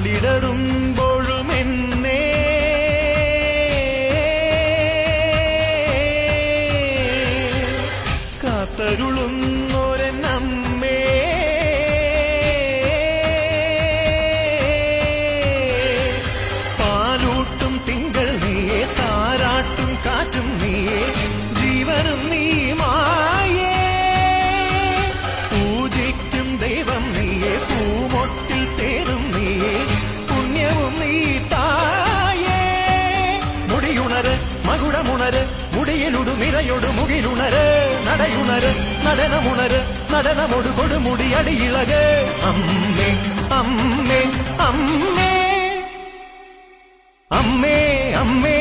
കാലിടറുമ്പോഴും എന്നെ കാത്തരുളുന്നൊരമ്മേ പാലൂട്ടും തിങ്കൾ നീയേ താരാട്ടും കാറ്റും നീയേ ജീവനും നീ മായേ പൂജിക്കും ദൈവം നീയേ പൂമൊട്ടിൽ തേനും നീയേ പുണ്യവും നീ തായേ മുടിയുണര് മകുടമുണര് മുടിയിലുടു നിറയൊടു മുകിലുണര് നടയുണര് നടനമുണര് നടനമൊടു കൊടുമുടി അടിയിളക് അമ്മേ അമ്മേ അമ്മേ അമ്മേ അമ്മേ